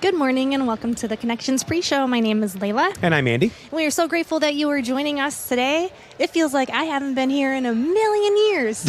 Good morning and welcome to the Connections PreShow. My name is Layla. And I'm Andy. We are so grateful that you are joining us today. It feels like I haven't been here in a million years.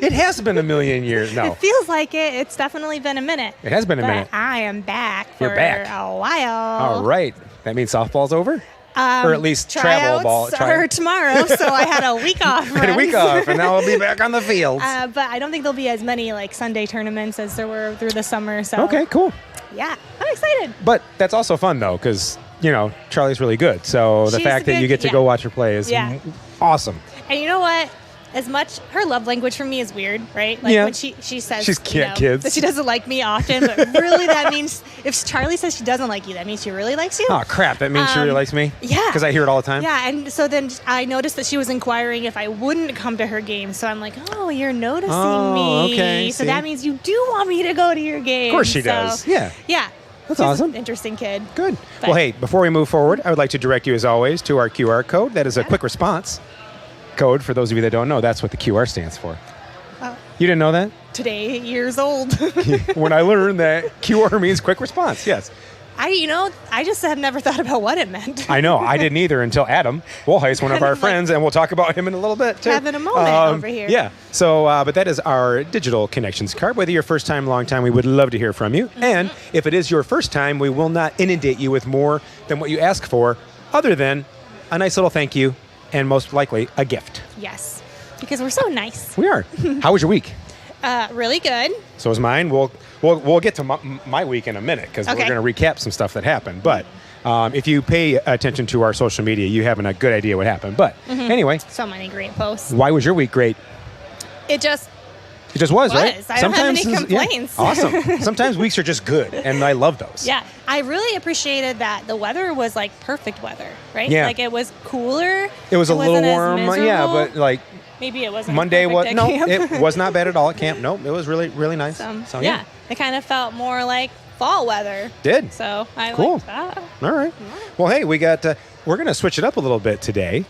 It has been a million years now. It feels like it. It's definitely been a minute. It has been a minute. I am back You're for back. a while. All right. That means softball's over? Or at least travel ball. Or tomorrow, so I had a week off. I had a week off, and now I'll be back on the fields. But I don't think there'll be as many like Sunday tournaments as there were through the summer. So Okay, cool. yeah, I'm excited. But that's also fun, though, because, you know, Charlie's really good. So the She's fact that good, you get to yeah. go watch her play is awesome. And you know what? As much, her love language for me is weird, right? Like when she says She's kids. that she doesn't like me often, but really that means if Charlie says she doesn't like you, that means she really likes you. Oh, crap. That means she really likes me? Yeah. Because I hear it all the time? Yeah, and so then I noticed that she was inquiring if I wouldn't come to her game. So I'm like, oh, you're noticing me. Okay, So see? that means you do want me to go to your game. Of course she does. Yeah. Yeah. That's She's awesome. an interesting kid. Good. But- Well, hey, before we move forward, I would like to direct you, as always, to our QR code. That is a quick response code. For those of you that don't know, that's what the QR stands for. Oh. You didn't know that? Today, 8 years old. When I learned that QR means quick response, yes. I just have never thought about what it meant. I know. I didn't either until Adam Woolheis, one of our friends, and we'll talk about him in a little bit, too. Having a moment over here. Yeah. So, but that is our digital connections card. Whether you're first time, long time, we would love to hear from you. And if it is your first time, we will not inundate you with more than what you ask for, other than a nice little thank you and most likely a gift. Yes, because we're so nice. We are. How was your week? Really good. So was mine. We'll get to my week in a minute because Okay. we're going to recap some stuff that happened. But if you pay attention to our social media, you have a good idea what happened. But anyway, So many great posts. why was your week great? It just It just was, right? I don't have any complaints. Awesome. Sometimes weeks are just good, and I love those. Yeah, I really appreciated that the weather was like perfect weather, right? Yeah. Like it was cooler. It was a little wasn't as warm, yeah, miserable. but like Maybe it wasn't Monday was perfect at camp. it was not bad at all at camp. No, it was really really nice. So yeah, it kind of felt more like fall weather. Did. So I Cool. liked that. All right. Well, hey, we're going to switch it up a little bit today.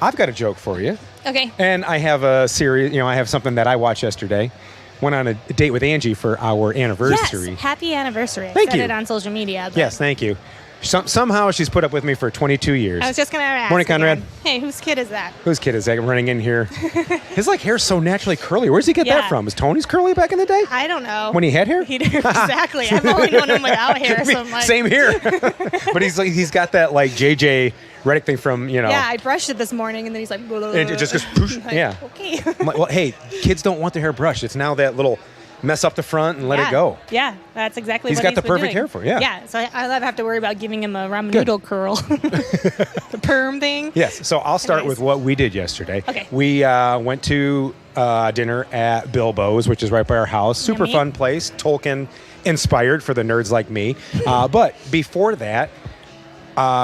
I've got a joke for you. Okay. And I have a series, I have something that I watched yesterday. Went on a date with Angie for our anniversary. Yes, happy anniversary. Thank I said you. it on social media. But Yes, thank you. Somehow she's put up with me for 22 years. I was just going to ask. Morning, Conrad. again. Hey, whose kid is that? Whose kid is that running in here? His hair's so naturally curly. Where's he get that Yeah. from? Was Tony's curly back in the day? I don't know. When he had hair? Exactly. I've only known him without hair. So I'm like, Same here. But he's got that like JJ Redick thing from, Yeah, I brushed it this morning, and then he's like, And it just goes, poosh. I'm like, Yeah. Okay. I'm like, well, hey, kids don't want their hair brushed. It's now that little mess up the front and let it go. Yeah, that's exactly He's what got he's the been perfect doing. hair for it, yeah. Yeah, so I don't have to worry about giving him a ramen Good. noodle curl. The perm thing. Yes. So I'll start Anyways. with what we did yesterday. Okay. We went to dinner at Bilbo's, which is right by our house. Super Yummy. fun place. Tolkien inspired for the nerds like me. But before that,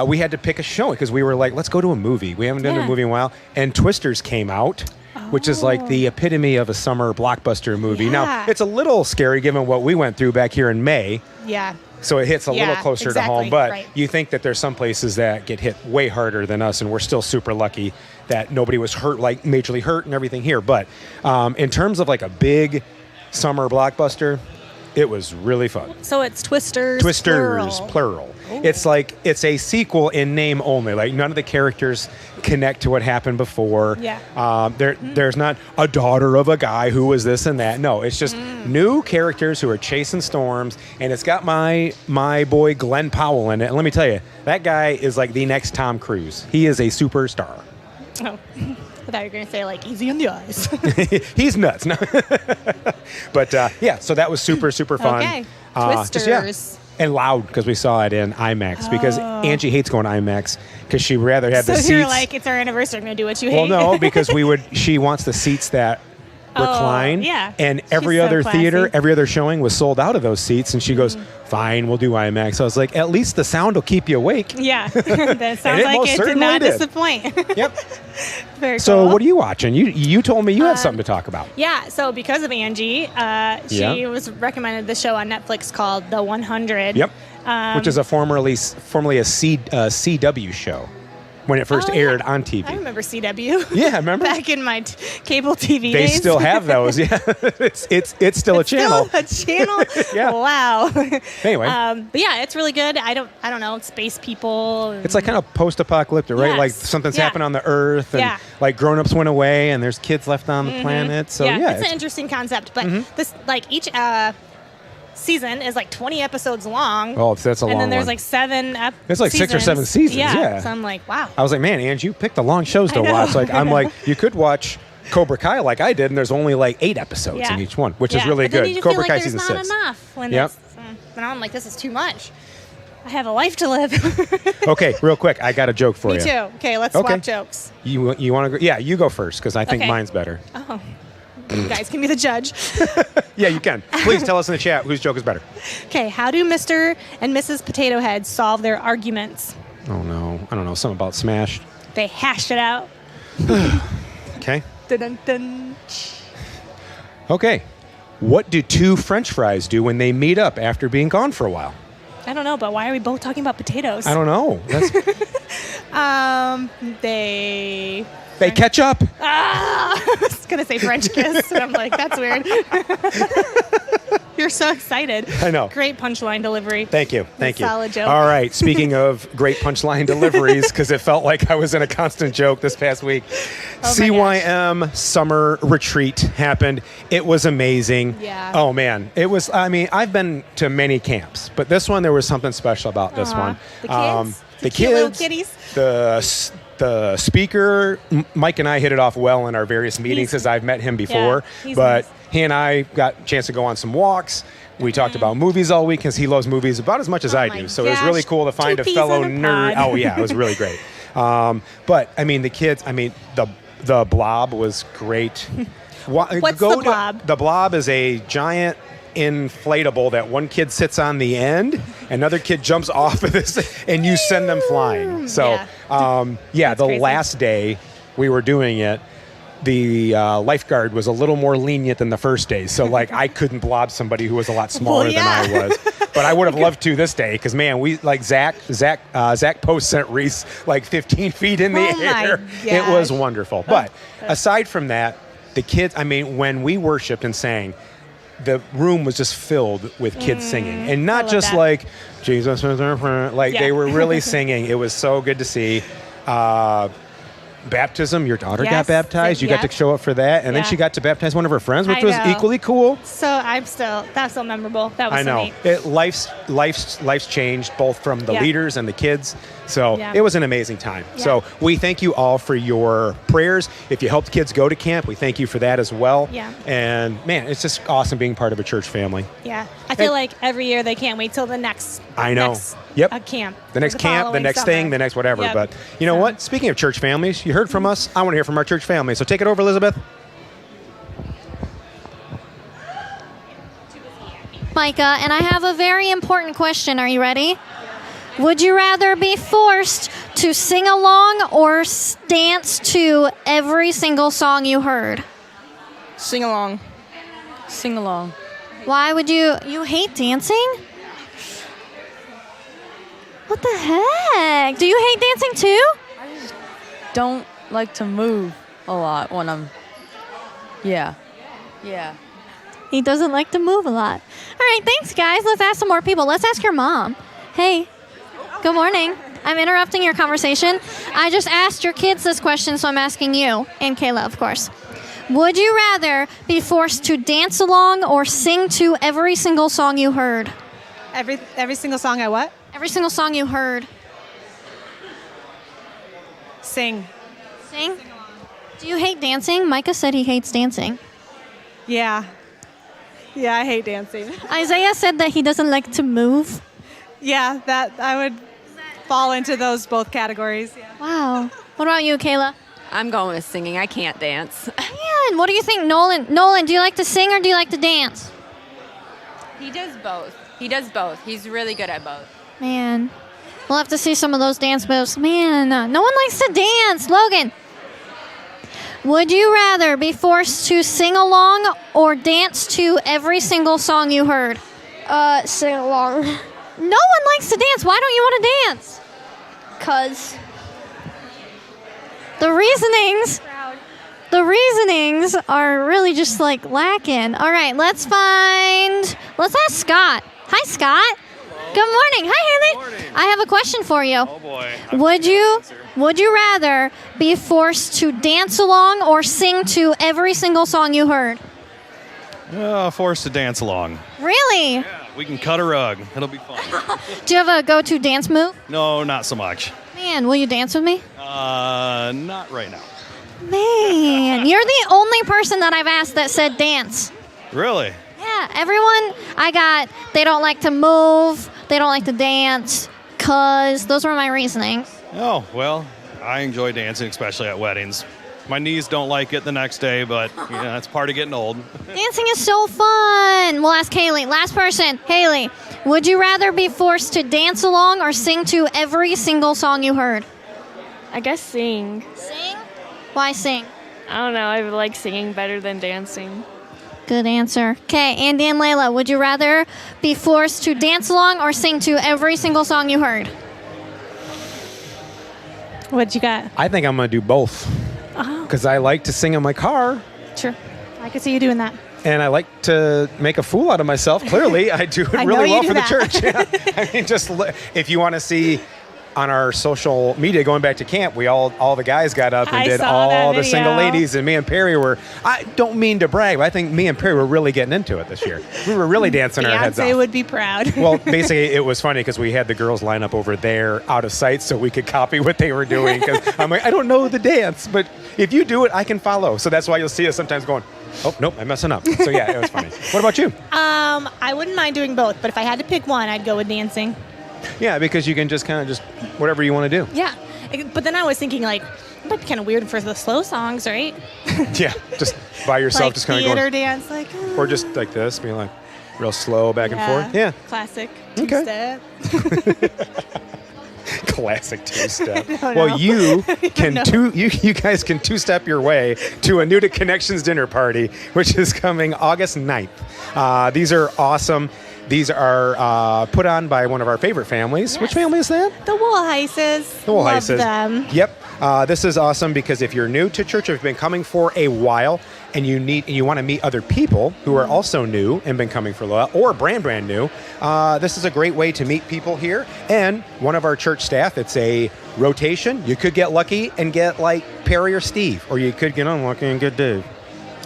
we had to pick a show because we were like, let's go to a movie. We haven't done a Yeah. movie in a while. And Twisters came out, which is like the epitome of a summer blockbuster movie. Now, Yeah. it's a little scary given what we went through back here in May. Yeah. So it hits a little Yeah, closer to exactly, home, but right. you think that there's some places that get hit way harder than us, and we're still super lucky that nobody was hurt, like majorly hurt and everything here. But in terms of like a big summer blockbuster, it was really fun. So it's Twisters. Twisters, plural. It's like it's a sequel in name only. Like none of the characters connect to what happened before. Yeah. There's not a daughter of a guy who was this and that. No, it's just new characters who are chasing storms, and it's got my boy Glenn Powell in it. And let me tell you, that guy is like the next Tom Cruise. He is a superstar. Oh. I thought you were going to say, like, easy on the eyes. He's nuts. No. But yeah, so that was super fun. Okay. Just, yeah. Twisters. And loud because we saw it in IMAX because Angie hates going to IMAX because she'd rather have the So seats. you're like, it's our anniversary. I'm going to do what you Well, hate. no, because she wants the seats that recline. yeah. And She's every so other theater, classy. every other showing was sold out of those seats. And she goes, fine, we'll do IMAX. So I was like, at least the sound will keep you awake. Yeah. That sounds it like most it did certainly not did. disappoint. Yep. Very So cool. what are you watching? You told me you had something to talk about. Yeah, so because of Angie, she was recommended the show on Netflix called The 100. Yep. Which is a formerly a CW show. when it first aired on TV. I remember CW. Yeah, remember? Back in my cable TV They days. still have those. Yeah, it's still a channel. Still a channel. Yeah. Wow. Anyway. But yeah, it's really good. I don't know. Space people. It's like kind of post-apocalyptic, right? Yes. Like something's Yeah. happened on the Earth, and Yeah. like grown-ups went away, and there's kids left on the planet. So yeah, it's an interesting concept. But this, like, each season is like 20 episodes long. Oh, that's a long And then there's one. like 7 It's like 6 or 7 seasons, yeah. So I'm like, wow. I was like, man, Ange, you picked the long shows to I know. watch. Like, I'm like, you could watch Cobra Kai like I did, and there's only like 8 episodes Yeah. in each one, which is really but then good. You Cobra feel like Kai there's season not 6. enough when Yep. but now I'm like, this is too much. I have a life to live. Okay, real quick, I got a joke for Me you. too. Okay, let's Okay. swap jokes. You want to go? Yeah, you go first because I think Okay. mine's better. Oh, you guys can be the judge. Yeah, you can. Please tell us in the chat whose joke is better. Okay, how do Mr. and Mrs. Potato Head solve their arguments? Oh no, I don't know. Something about smashed. They hashed it out. Okay. Dun, dun, dun. Okay. What do 2 French fries do when they meet up after being gone for a while? I don't know, but why are we both talking about potatoes? I don't know. They catch up. I was gonna say French kiss, and I'm like, that's weird. You're so excited. I know. Great punchline delivery. Thank you. Thank you. Solid joke. All right. Speaking of great punchline deliveries, because it felt like I was in a constant joke this past week. Oh my CYM summer retreat happened. It was amazing. Yeah. Oh man, it was. I mean, I've been to many camps, but this one there was something special about this Aw. one. The kids? The Cute little kids. kitties? The speaker, Mike and I hit it off well in our various meetings He's- as I've met him before. he's But nice. he and I got a chance to go on some walks. We talked about movies all week because he loves movies about as much as I Oh my do. So it was really gosh. cool to find 2 a peas fellow in a nerd. pod. Oh yeah, it was really great. But I mean, the kids. I mean, the Blob was great. What's the Blob? The Blob is a giant inflatable that one kid sits on the end, another kid jumps off of this, and you send them flying. So, the crazy. last day we were doing it, the lifeguard was a little more lenient than the first day. So, like, I couldn't blob somebody who was a lot smaller than I was. But I would have loved to this day because, man, we like Zach Post sent Reese like 15 feet in the Oh my air. It was gosh. wonderful. But aside from that, the kids, I mean, when we worshiped and sang, the room was just filled with kids singing, and not love just that. like Jesus is our friend. Like Yeah. they were really singing. It was so good to see. Baptism, your daughter got Yes. baptized. You got Yep. to show up for that, and then Yeah. she got to baptize one of her friends, which I was know. equally cool. So that's so memorable. That was I so know. neat. Life's changed both from the Yeah. leaders and the kids. So Yeah. it was an amazing time. Yeah. So we thank you all for your prayers. If you helped kids go to camp, we thank you for that as well. Yeah. And man, it's just awesome being part of a church family. Yeah, I feel like every year they can't wait till the next. I know. Next, Yep. camp. The next camp, the following next summer. thing, the next whatever. Yep. But you know what? Speaking of church families, you heard from us. I want to hear from our church family. So take it over, Elizabeth. Micah, and I have a very important question. Are you ready? Would you rather be forced to sing along or dance to every single song you heard? Sing along. Sing along. Why would you hate dancing? What the heck? Do you hate dancing too? Don't like to move a lot when I'm. Yeah. He doesn't like to move a lot. All right, thanks, guys. Let's ask some more people. Let's ask your mom. Hey, good morning. I'm interrupting your conversation. I just asked your kids this question, so I'm asking you, and Kayla, of course. Would you rather be forced to dance along or sing to every single song you heard? Every single song I what? Every single song you heard. Sing. Sing? Do you hate dancing? Micah said he hates dancing. Yeah. Yeah, I hate dancing. Isaiah said that he doesn't like to move. Yeah, that I would fall into those both categories. Yeah. Wow. What about you, Kayla? I'm going with singing. I can't dance. Man, what do you think, Nolan? Nolan, do you like to sing or do you like to dance? He does both. He's really good at both. Man, we'll have to see some of those dance moves. Man, no one likes to dance. Logan, would you rather be forced to sing along or dance to every single song you heard? Sing along. No one likes to dance. Why don't you want to dance? 'Cause The reasonings are really just like lacking. All right, let's ask Scott. Hi, Scott. Good morning. Hi, Haley. Morning. I have a question for you. Oh boy. Would you rather be forced to dance along or sing to every single song you heard? Forced to dance along. Really? Yeah, we can cut a rug. It'll be fun. Do you have a go-to dance move? No, not so much. Man, will you dance with me? Not right now. Man, you're the only person that I've asked that said dance. Really? Yeah, everyone they don't like to move, they don't like to dance, cause those were my reasonings. Oh, well, I enjoy dancing, especially at weddings. My knees don't like it the next day, but that's part of getting old. Dancing is so fun. We'll ask Haley. Last person. Haley, would you rather be forced to dance along or sing to every single song you heard? I guess sing. Sing? Why sing? I don't know. I like singing better than dancing. Good answer. Okay, Andy and Layla, would you rather be forced to dance along or sing to every single song you heard? What you got? I think I'm going to do both. Because I like to sing in my car. Sure. I could see you doing that. And I like to make a fool out of myself. Clearly, I do it I really know you well do for the that. church. Yeah. I mean, if you want to see on our social media going back to camp, all the guys got up and I did saw all that the single video. ladies, and me and Perry were. I don't mean to brag, but I think me and Perry were really getting into it this year. We were really dancing our heads Beyonce off. would be proud. Well, basically, it was funny because we had the girls line up over there out of sight so we could copy what they were doing. Because I'm like, I don't know the dance, but if you do it, I can follow. So that's why you'll see us sometimes going, oh, nope, I'm messing up. So yeah, it was funny. What about you? I wouldn't mind doing both, but if I had to pick one, I'd go with dancing. Yeah, because you can just kind of just whatever you want to do. Yeah. But then I was thinking, like, it might be kind of weird for the slow songs, right? Yeah, just by yourself, Like just kind of theater going. dance, like. Or just like this, being like real slow back and forth. Yeah. Classic Okay. two-step. Classic two-step. I don't Well, know. you can you guys can two-step your way to a New to Connections dinner party, which is coming August 9th. These are awesome. These are put on by one of our favorite families. Yes. Which family is that? The Woolheises. The Woolheises. Love them. Yep. This is awesome because if you're new to church, if you've been coming for a while, and you want to meet other people who are also new and been coming for a while, or brand new, this is a great way to meet people here. And one of our church staff, it's a rotation. You could get lucky and get like Perry or Steve, or you could get unlucky and get Dave.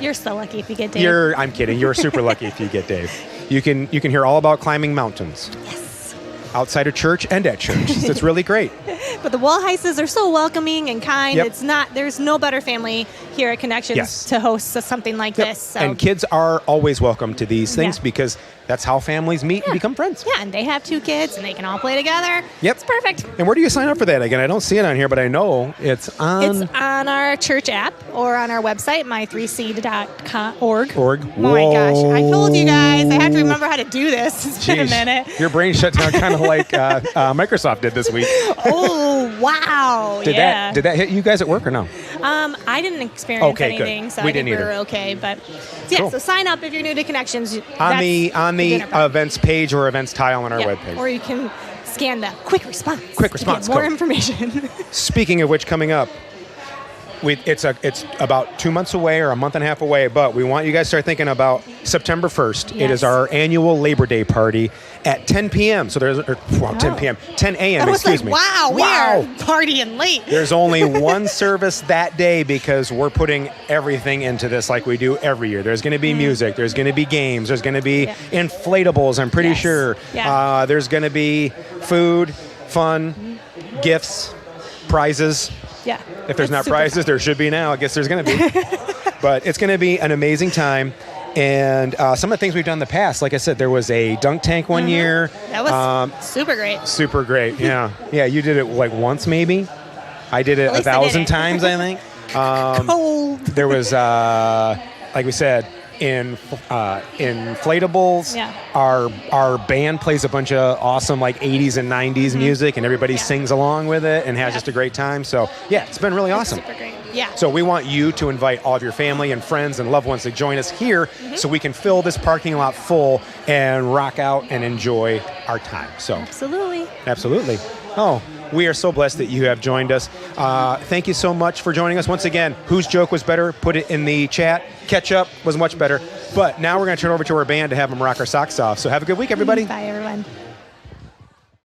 You're so lucky if you get Dave. I'm kidding. You're super lucky if you get Dave. You can hear all about climbing mountains. Yes. Outside of church and at church. It's really great. But the Woolheises are so welcoming and kind. Yep. There's no better family here at Connections Yes. to host something like Yep. this. So. And kids are always welcome to these things Yeah. because that's how families meet and become friends. Yeah, and they have 2 kids and they can all play together. Yep. It's perfect. And where do you sign up for that? Again, I don't see it on here, but I know it's on It's on our church app or on our website, my3c.org. org. Oh my gosh, I told you guys. I have to remember how to do this. It's been a Jeez. minute. Your brain shut down kind of like Microsoft did this week. Oh, wow. Did yeah. that hit you guys at work or no? I didn't experience Okay, good. anything, so We I think didn't we were either. okay. But yeah, Cool. so sign up if you're new to Connections. On the dinner party. events page or events tile on our Yeah, webpage. or you can scan the quick response. Quick to get response more code. information. Speaking of which, coming up, it's about 2 months away or a month and a half away, but we want you guys to start thinking about September 1st. It is Yes. our annual Labor Day party at 10 p.m. So 10 p.m., 10 a.m. I was excuse like, me. wow, we are partying late. There's only one service that day because we're putting everything into this like we do every year. There's going to be music. There's going to be games. There's going to be inflatables, I'm pretty Yes. sure. Yeah. There's going to be food, fun, gifts, prizes. Yeah. If there's It's not super prizes, fun. there should be now. I guess there's going to be. But it's going to be an amazing time. And some of the things we've done in the past, like I said, there was a dunk tank one year. That was super great. Super great. Yeah. Yeah, you did it like once maybe. I did it At least I did 1,000 it. times, I think. Cold. There was, like we said, inflatables. Yeah. Our band plays a bunch of awesome like 80s and 90s music, and everybody sings along with it and has just a great time. So yeah, it's been really awesome. Super great. Yeah. So we want you to invite all of your family and friends and loved ones to join us here so we can fill this parking lot full and rock out and enjoy our time. So Absolutely. absolutely. Oh, we are so blessed that you have joined us. Thank you so much for joining us. Once again, whose joke was better? Put it in the chat. Ketchup was much better. But now we're going to turn over to our band to have them rock our socks off. So have a good week, everybody. Bye, everyone.